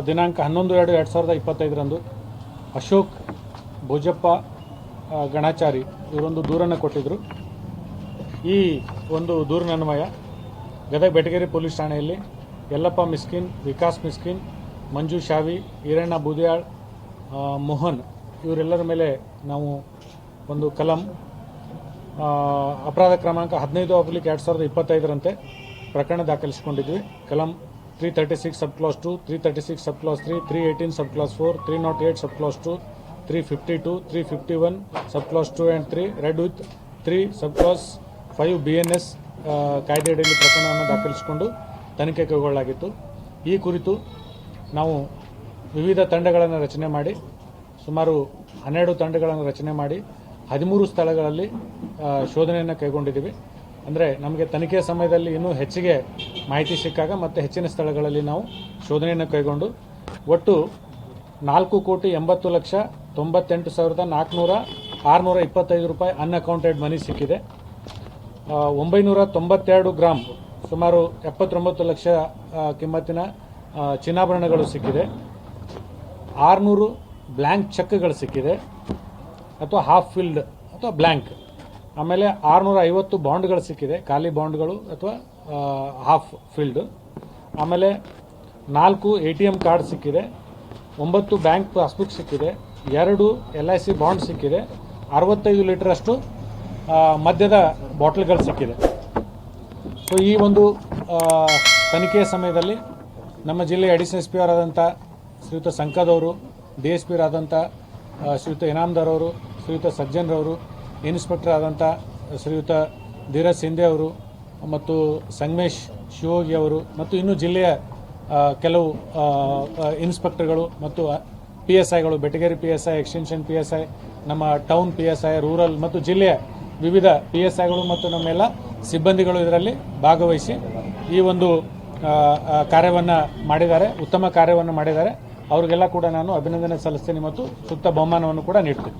ದಿನಾಂಕ 11/2/2025 ಅಶೋಕ್ ಭೋಜಪ್ಪ ಗಣಾಚಾರಿ ಇವರೊಂದು ದೂರನ್ನು ಕೊಟ್ಟಿದ್ದರು. ಈ ಒಂದು ದೂರಿನನ್ವಯ ಗದಗ ಬೆಟಗೇರಿ ಪೊಲೀಸ್ ಠಾಣೆಯಲ್ಲಿ ಯಲ್ಲಪ್ಪ ಮಿಸ್ಕಿನ್, ವಿಕಾಸ್ ಮಿಸ್ಕಿನ್, ಮಂಜು ಶಾವಿ, ಈರಣ್ಣ ಬೂದಿಯಾಳ್, ಮೋಹನ್ ಇವರೆಲ್ಲರ ಮೇಲೆ ನಾವು ಒಂದು ಕಲಂ ಅಪರಾಧ ಕ್ರಮಾಂಕ 15/2025 ಪ್ರಕರಣ ದಾಖಲಿಸಿಕೊಂಡಿದ್ವಿ. ಕಲಂ 336 sub class 2, 336 sub class 3, 318 sub class 4, 308 sub class 2, 352, 351 sub class 2 and 3 read with 3 sub class 5 BNS ಕಾಯ್ದೆಯಡಿಯಲ್ಲಿ ಪ್ರಕರಣವನ್ನು ದಾಖಲಿಸಿಕೊಂಡು ತನಿಖೆ ಕೈಗೊಳ್ಳಲಾಗಿತ್ತು. ಈ ಕುರಿತು ನಾವು ವಿವಿಧ ತಂಡಗಳನ್ನು ರಚನೆ ಮಾಡಿ ಸುಮಾರು 12 ತಂಡಗಳನ್ನು ರಚನೆ ಮಾಡಿ 13 ಸ್ಥಳಗಳಲ್ಲಿ ಶೋಧನೆಯನ್ನು ಕೈಗೊಂಡಿದ್ದೀವಿ. ಅಂದರೆ ನಮಗೆ ತನಿಖೆ ಸಮಯದಲ್ಲಿ ಇನ್ನೂ ಹೆಚ್ಚಿಗೆ ಮಾಹಿತಿ ಸಿಕ್ಕಾಗ ಮತ್ತು ಹೆಚ್ಚಿನ ಸ್ಥಳಗಳಲ್ಲಿ ನಾವು ಶೋಧನೆಯನ್ನು ಕೈಗೊಂಡು ಒಟ್ಟು 4,80,98,625 ರೂಪಾಯಿ ಅನ್ಅಕೌಂಟೆಡ್ ಮನಿ ಸಿಕ್ಕಿದೆ. 992 ಗ್ರಾಮ್ ಸುಮಾರು 79 ಲಕ್ಷ ಕಿಮ್ಮತ್ತಿನ ಚಿನ್ನಾಭರಣಗಳು ಸಿಕ್ಕಿದೆ. 600 ಬ್ಲ್ಯಾಂಕ್ ಚೆಕ್ಗಳು ಸಿಕ್ಕಿದೆ ಅಥವಾ ಹಾಫ್ ಫಿಲ್ಡ್ ಅಥವಾ ಬ್ಲ್ಯಾಂಕ್. ಆಮೇಲೆ 650 ಬಾಂಡ್ಗಳು ಸಿಕ್ಕಿದೆ, ಖಾಲಿ ಬಾಂಡ್ಗಳು ಅಥವಾ ಹಾಫ್ ಫಿಲ್ಡ್. ಆಮೇಲೆ 4 ATM ಕಾರ್ಡ್ ಸಿಕ್ಕಿದೆ, 9 ಬ್ಯಾಂಕ್ ಪಾಸ್ಬುಕ್ ಸಿಕ್ಕಿದೆ, 2 LIC ಬಾಂಡ್ ಸಿಕ್ಕಿದೆ, 65 ಲೀಟರ್ ಅಷ್ಟು ಮದ್ಯದ ಬಾಟಲ್ಗಳು ಸಿಕ್ಕಿದೆ. ಸೊ ಈ ಒಂದು ತನಿಖೆಯ ಸಮಯದಲ್ಲಿ ನಮ್ಮ ಜಿಲ್ಲೆಯ ಅಡಿಷನಲ್ SP ಅವರಾದಂಥ ಶ್ರೀಯುತ ಸಂಕದವರು, DSP ಅವರಾದಂಥ ಶ್ರೀಯುತ ಇನಾಮದಾರ್ ಅವರು, ಶ್ರೀಯುತ ಸಜ್ಜನ್ರವರು, ಇನ್ಸ್ಪೆಕ್ಟರ್ ಆದಂಥ ಶ್ರೀಯುತ ಧೀರಜ್ ಸಿಂಧೆ ಅವರು ಮತ್ತು ಸಂಗಮೇಶ್ ಶಿವೋಗಿ ಅವರು ಮತ್ತು ಇನ್ನು ಜಿಲ್ಲೆಯ ಕೆಲವು ಇನ್ಸ್ಪೆಕ್ಟರ್ಗಳು ಮತ್ತು PSIಗಳು, ಬೆಟಗೇರಿ PSI, ಎಕ್ಸ್ಟೆನ್ಷನ್ PSI, ನಮ್ಮ ಟೌನ್ PSI, ರೂರಲ್ ಮತ್ತು ಜಿಲ್ಲೆಯ ವಿವಿಧ PSIಗಳು ಮತ್ತು ನಮ್ಮೆಲ್ಲ ಸಿಬ್ಬಂದಿಗಳು ಇದರಲ್ಲಿ ಭಾಗವಹಿಸಿ ಈ ಒಂದು ಕಾರ್ಯವನ್ನು ಮಾಡಿದ್ದಾರೆ, ಉತ್ತಮ ಕಾರ್ಯವನ್ನು ಮಾಡಿದ್ದಾರೆ. ಅವರಿಗೆಲ್ಲ ಕೂಡ ನಾನು ಅಭಿನಂದನೆ ಸಲ್ಲಿಸ್ತೀನಿ ಮತ್ತು ಸೂಕ್ತ ಬಹುಮಾನವನ್ನು ಕೂಡ ನೀಡ್ತೀನಿ.